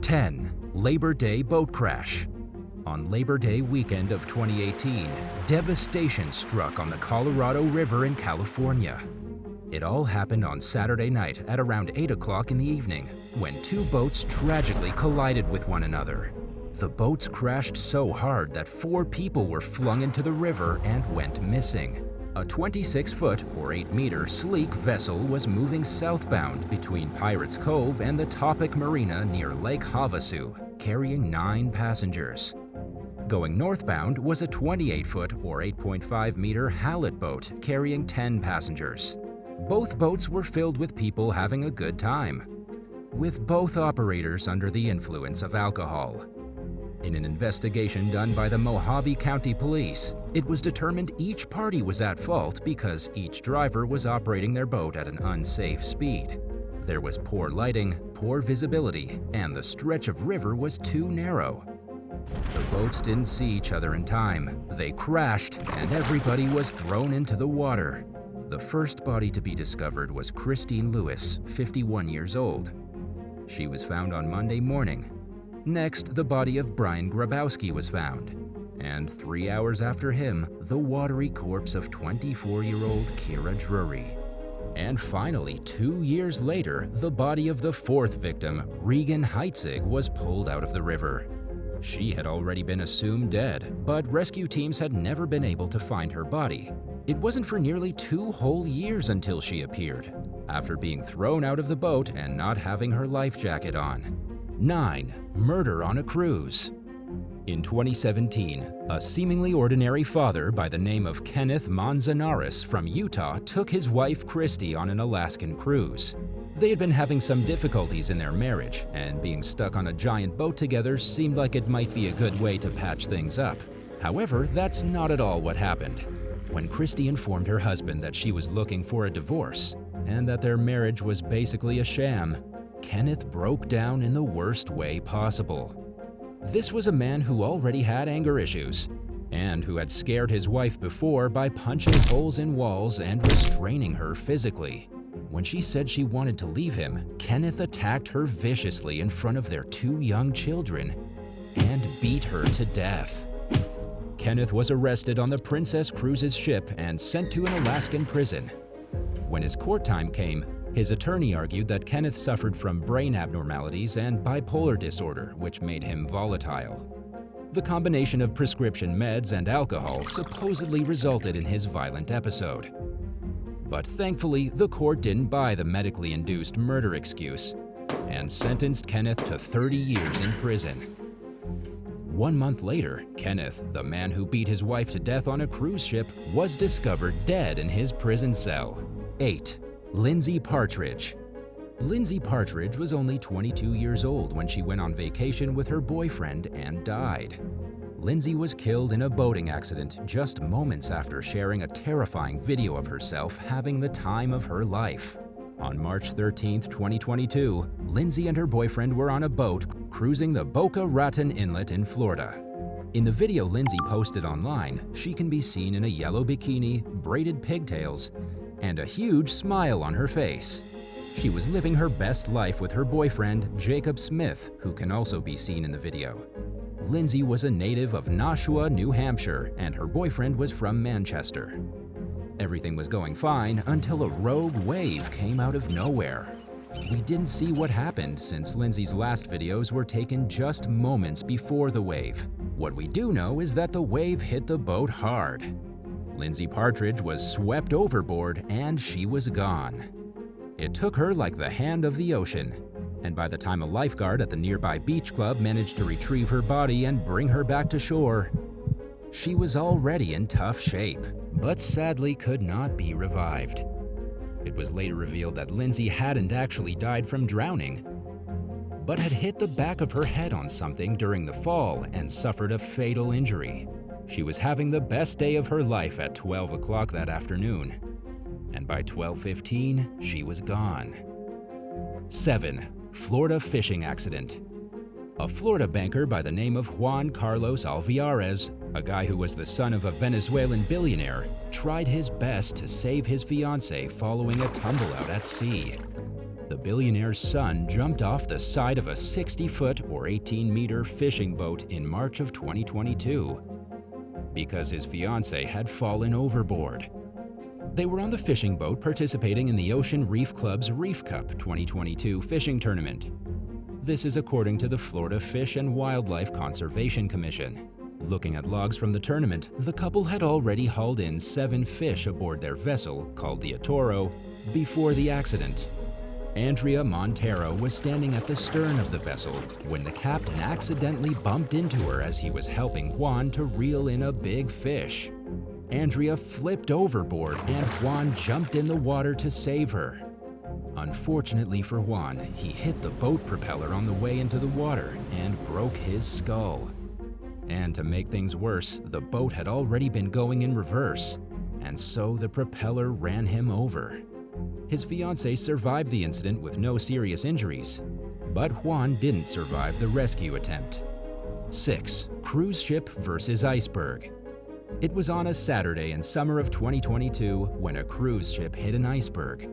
10. Labor Day boat crash. On Labor Day weekend of 2018, devastation struck on the Colorado River in California. It all happened on Saturday night at around 8 o'clock in the evening, when two boats tragically collided with one another. The boats crashed so hard that 4 people were flung into the river and went missing. A 26-foot or 8-meter sleek vessel was moving southbound between Pirates Cove and the Topic Marina near Lake Havasu, carrying 9 passengers. Going northbound was a 28-foot or 8.5-meter hallet boat carrying 10 passengers. Both boats were filled with people having a good time, with both operators under the influence of alcohol. In an investigation done by the Mojave County Police, it was determined each party was at fault because each driver was operating their boat at an unsafe speed. There was poor lighting, poor visibility, and the stretch of river was too narrow. The boats didn't see each other in time. They crashed, and everybody was thrown into the water. The first body to be discovered was Christine Lewis, 51 years old. She was found on Monday morning. Next, the body of Brian Grabowski was found. And 3 hours after him, the watery corpse of 24-year-old Kira Drury. And finally, 2 years later, the body of the 4th victim, Regan Heitzig, was pulled out of the river. She had already been assumed dead, but rescue teams had never been able to find her body. It wasn't for nearly 2 whole years until she appeared, after being thrown out of the boat and not having her life jacket on. 9. Murder on a cruise. In 2017, a seemingly ordinary father by the name of Kenneth Manzanares from Utah took his wife Christy on an Alaskan cruise. They had been having some difficulties in their marriage, and being stuck on a giant boat together seemed like it might be a good way to patch things up. However, that's not at all what happened. When Christy informed her husband that she was looking for a divorce, and that their marriage was basically a sham, Kenneth broke down in the worst way possible. This was a man who already had anger issues, and who had scared his wife before by punching holes in walls and restraining her physically. When she said she wanted to leave him, Kenneth attacked her viciously in front of their 2 young children and beat her to death. Kenneth was arrested on the Princess Cruises ship and sent to an Alaskan prison. When his court time came, his attorney argued that Kenneth suffered from brain abnormalities and bipolar disorder, which made him volatile. The combination of prescription meds and alcohol supposedly resulted in his violent episode. But thankfully, the court didn't buy the medically induced murder excuse and sentenced Kenneth to 30 years in prison. 1 month later, Kenneth, the man who beat his wife to death on a cruise ship, was discovered dead in his prison cell. 8. Lindsay Partridge. Lindsay Partridge was only 22 years old when she went on vacation with her boyfriend and died. Lindsay was killed in a boating accident just moments after sharing a terrifying video of herself having the time of her life. On March 13, 2022, Lindsay and her boyfriend were on a boat cruising the Boca Raton Inlet in Florida. In the video Lindsay posted online, she can be seen in a yellow bikini, braided pigtails, and a huge smile on her face. She was living her best life with her boyfriend, Jacob Smith, who can also be seen in the video. Lindsay was a native of Nashua, New Hampshire, and her boyfriend was from Manchester. Everything was going fine until a rogue wave came out of nowhere. We didn't see what happened since Lindsay's last videos were taken just moments before the wave. What we do know is that the wave hit the boat hard. Lindsay Partridge was swept overboard and she was gone. It took her like the hand of the ocean, and by the time a lifeguard at the nearby beach club managed to retrieve her body and bring her back to shore, she was already in tough shape, but sadly could not be revived. It was later revealed that Lindsay hadn't actually died from drowning, but had hit the back of her head on something during the fall and suffered a fatal injury. She was having the best day of her life at 12 o'clock that afternoon, and by 12:15, she was gone. 7. Florida fishing accident. A Florida banker by the name of Juan Carlos Alvarez, a guy who was the son of a Venezuelan billionaire, tried his best to save his fiancée following a tumble out at sea. The billionaire's son jumped off the side of a 60-foot or 18-meter fishing boat in March of 2022 because his fiancée had fallen overboard. They were on the fishing boat participating in the Ocean Reef Club's Reef Cup 2022 fishing tournament. This is according to the Florida Fish and Wildlife Conservation Commission. Looking at logs from the tournament, the couple had already hauled in 7 fish aboard their vessel, called the Toro, before the accident. Andrea Montero was standing at the stern of the vessel when the captain accidentally bumped into her as he was helping Juan to reel in a big fish. Andrea flipped overboard and Juan jumped in the water to save her. Unfortunately for Juan, he hit the boat propeller on the way into the water and broke his skull. And to make things worse, the boat had already been going in reverse, and so the propeller ran him over. His fiancée survived the incident with no serious injuries, but Juan didn't survive the rescue attempt. 6. Cruise ship versus iceberg. It was on a Saturday in summer of 2022 when a cruise ship hit an iceberg.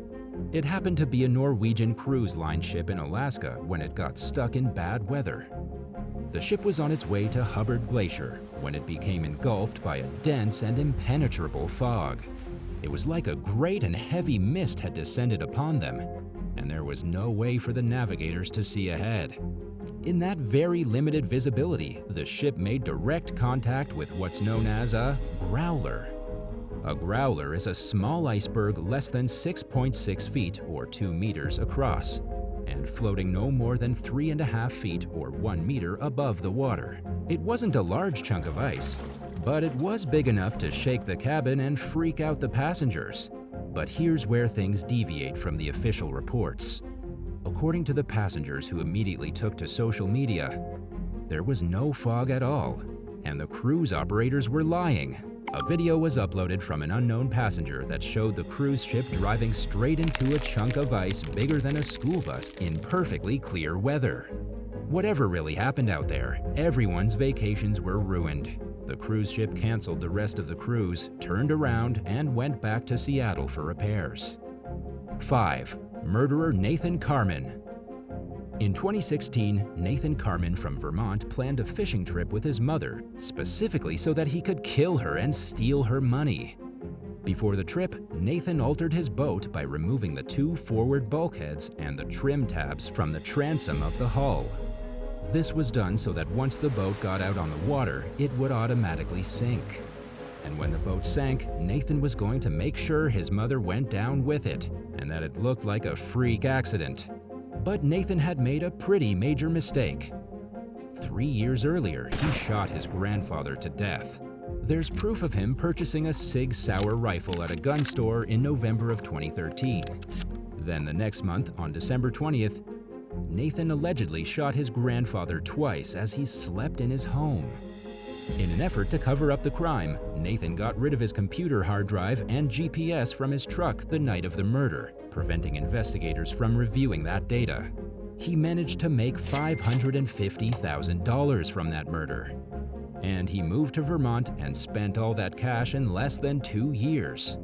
It happened to be a Norwegian cruise line ship in Alaska when it got stuck in bad weather. The ship was on its way to Hubbard Glacier when it became engulfed by a dense and impenetrable fog. It was like a great and heavy mist had descended upon them, and there was no way for the navigators to see ahead. In that very limited visibility, the ship made direct contact with what's known as a growler. A growler is a small iceberg less than 6.6 feet or 2 meters across, and floating no more than 3.5 feet or 1 meter above the water. It wasn't a large chunk of ice, but it was big enough to shake the cabin and freak out the passengers. But here's where things deviate from the official reports. According to the passengers who immediately took to social media, there was no fog at all, and the cruise operators were lying. A video was uploaded from an unknown passenger that showed the cruise ship driving straight into a chunk of ice bigger than a school bus in perfectly clear weather. Whatever really happened out there, everyone's vacations were ruined. The cruise ship canceled the rest of the cruise, turned around, and went back to Seattle for repairs. 5. Murderer Nathan Carman. In 2016, Nathan Carman from Vermont planned a fishing trip with his mother, specifically so that he could kill her and steal her money. Before the trip, Nathan altered his boat by removing the 2 forward bulkheads and the trim tabs from the transom of the hull. This was done so that once the boat got out on the water, it would automatically sink. And when the boat sank, Nathan was going to make sure his mother went down with it, and that it looked like a freak accident. But Nathan had made a pretty major mistake. 3 years earlier, he shot his grandfather to death. There's proof of him purchasing a Sig Sauer rifle at a gun store in November of 2013. Then the next month, on December 20th, Nathan allegedly shot his grandfather twice as he slept in his home. In an effort to cover up the crime, Nathan got rid of his computer hard drive and GPS from his truck the night of the murder, preventing investigators from reviewing that data. He managed to make $550,000 from that murder. And he moved to Vermont and spent all that cash in less than 2 years.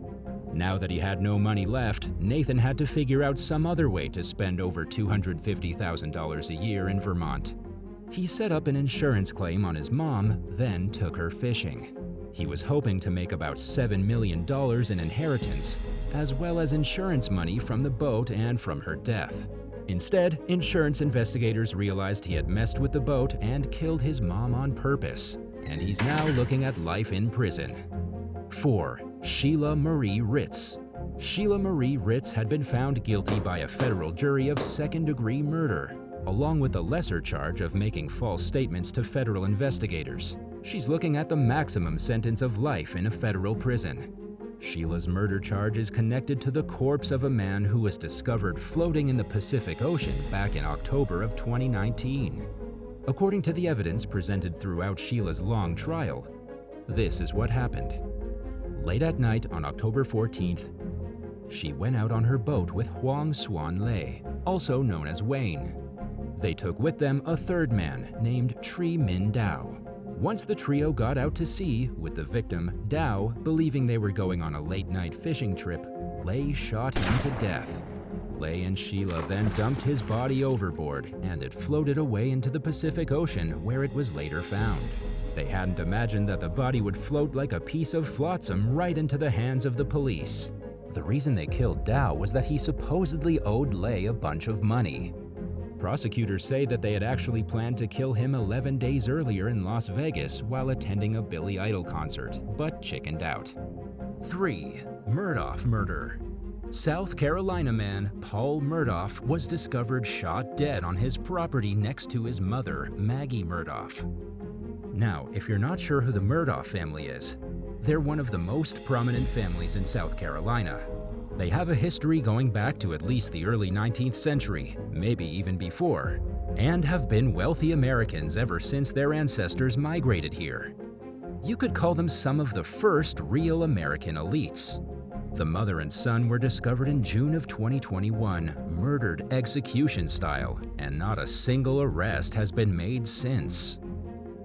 Now that he had no money left, Nathan had to figure out some other way to spend over $250,000 a year in Vermont. He set up an insurance claim on his mom, then took her fishing. He was hoping to make about $7 million in inheritance, as well as insurance money from the boat and from her death. Instead, insurance investigators realized he had messed with the boat and killed his mom on purpose, and he's now looking at life in prison. 4. Sheila Marie Ritz. Sheila Marie Ritz had been found guilty by a federal jury of second-degree murder, along with the lesser charge of making false statements to federal investigators. She's looking at the maximum sentence of life in a federal prison. Sheila's murder charge is connected to the corpse of a man who was discovered floating in the Pacific Ocean back in October of 2019. According to the evidence presented throughout Sheila's long trial, this is what happened. Late at night on October 14th, she went out on her boat with Huang Xuan Lei, also known as Wayne. They took with them a third man named Tri Min Dao. Once the trio got out to sea, with the victim, Dao, believing they were going on a late-night fishing trip, Lei shot him to death. Lay and Sheila then dumped his body overboard, and it floated away into the Pacific Ocean, where it was later found. They hadn't imagined that the body would float like a piece of flotsam right into the hands of the police. The reason they killed Dow was that he supposedly owed Lay a bunch of money. Prosecutors say that they had actually planned to kill him 11 days earlier in Las Vegas while attending a Billy Idol concert, but chickened out. 3. Murdoch murder. South Carolina man Paul Murdoch was discovered shot dead on his property next to his mother, Maggie Murdoch. Now, if you're not sure who the Murdoch family is, they're one of the most prominent families in South Carolina. They have a history going back to at least the early 19th century, maybe even before, and have been wealthy Americans ever since their ancestors migrated here. You could call them some of the first real American elites. The mother and son were discovered in June of 2021, murdered execution style, and not a single arrest has been made since.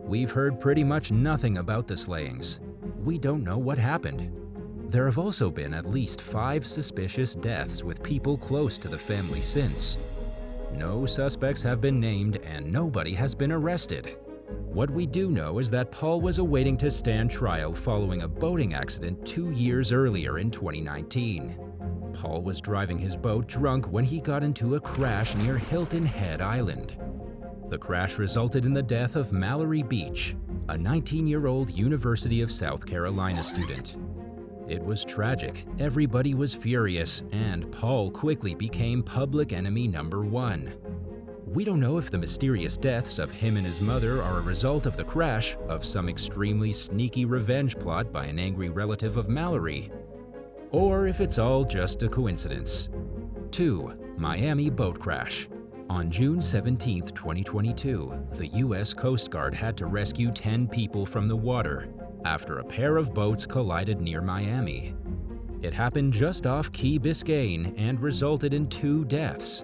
We've heard pretty much nothing about the slayings. We don't know what happened. There have also been at least 5 suspicious deaths with people close to the family since. No suspects have been named and nobody has been arrested. What we do know is that Paul was awaiting to stand trial following a boating accident 2 years earlier in 2019. Paul was driving his boat drunk when he got into a crash near Hilton Head Island. The crash resulted in the death of Mallory Beach, a 19-year-old University of South Carolina student. It was tragic, everybody was furious, and Paul quickly became public enemy number 1. We don't know if the mysterious deaths of him and his mother are a result of the crash, of some extremely sneaky revenge plot by an angry relative of Mallory, or if it's all just a coincidence. 2. Miami boat crash. On June 17, 2022, the U.S. Coast Guard had to rescue 10 people from the water after a pair of boats collided near Miami. It happened just off Key Biscayne and resulted in 2 deaths.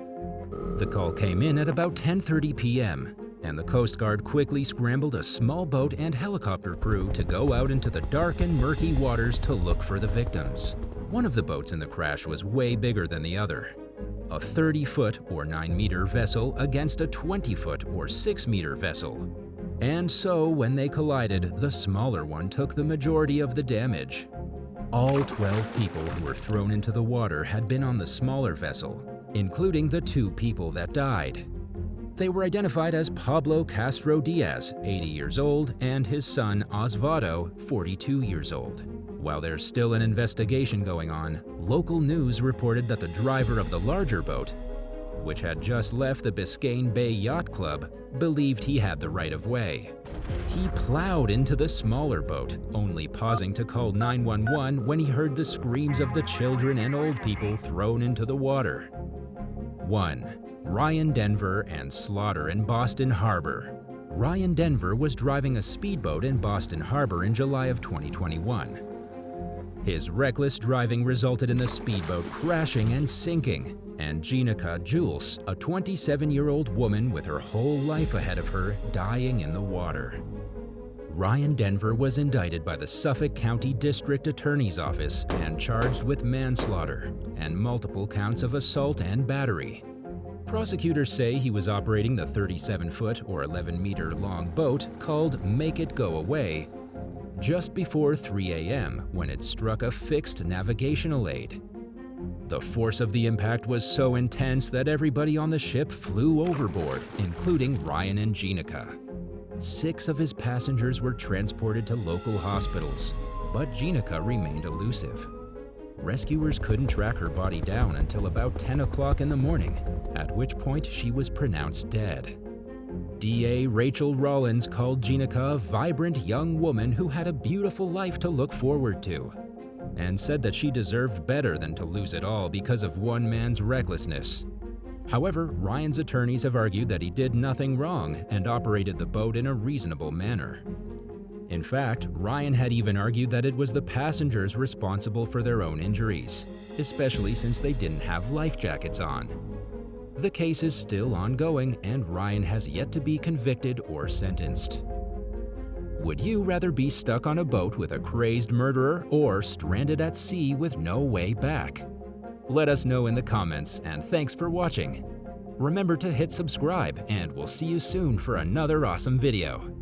The call came in at about 10:30 p.m., and the Coast Guard quickly scrambled a small boat and helicopter crew to go out into the dark and murky waters to look for the victims. One of the boats in the crash was way bigger than the other. A 30-foot or 9-meter vessel against a 20-foot or 6-meter vessel. And so, when they collided, the smaller one took the majority of the damage. All 12 people who were thrown into the water had been on the smaller vessel, including the 2 people that died. They were identified as Pablo Castro Diaz, 80 years old, and his son Osvaldo, 42 years old. While there's still an investigation going on, local news reported that the driver of the larger boat, which had just left the Biscayne Bay Yacht Club, believed he had the right of way. He plowed into the smaller boat, only pausing to call 911 when he heard the screams of the children and old people thrown into the water. 1. Ryan Denver and slaughter in Boston Harbor. Ryan Denver was driving a speedboat in Boston Harbor in July of 2021. His reckless driving resulted in the speedboat crashing and sinking, and Jenica Jules, a 27-year-old woman with her whole life ahead of her, dying in the water. Ryan Denver was indicted by the Suffolk County District Attorney's Office and charged with manslaughter and multiple counts of assault and battery. Prosecutors say he was operating the 37-foot or 11-meter long boat called Make It Go Away just before 3 a.m. when it struck a fixed navigational aid. The force of the impact was so intense that everybody on the ship flew overboard, including Ryan and Jenica. 6 of his passengers were transported to local hospitals, but Jenica remained elusive. Rescuers couldn't track her body down until about 10 o'clock in the morning, at which point she was pronounced dead. DA Rachel Rollins called Jenica a vibrant young woman who had a beautiful life to look forward to, and said that she deserved better than to lose it all because of one man's recklessness. However, Ryan's attorneys have argued that he did nothing wrong and operated the boat in a reasonable manner. In fact, Ryan had even argued that it was the passengers responsible for their own injuries, especially since they didn't have life jackets on. The case is still ongoing, and Ryan has yet to be convicted or sentenced. Would you rather be stuck on a boat with a crazed murderer or stranded at sea with no way back? Let us know in the comments, and thanks for watching. Remember to hit subscribe, and we'll see you soon for another awesome video.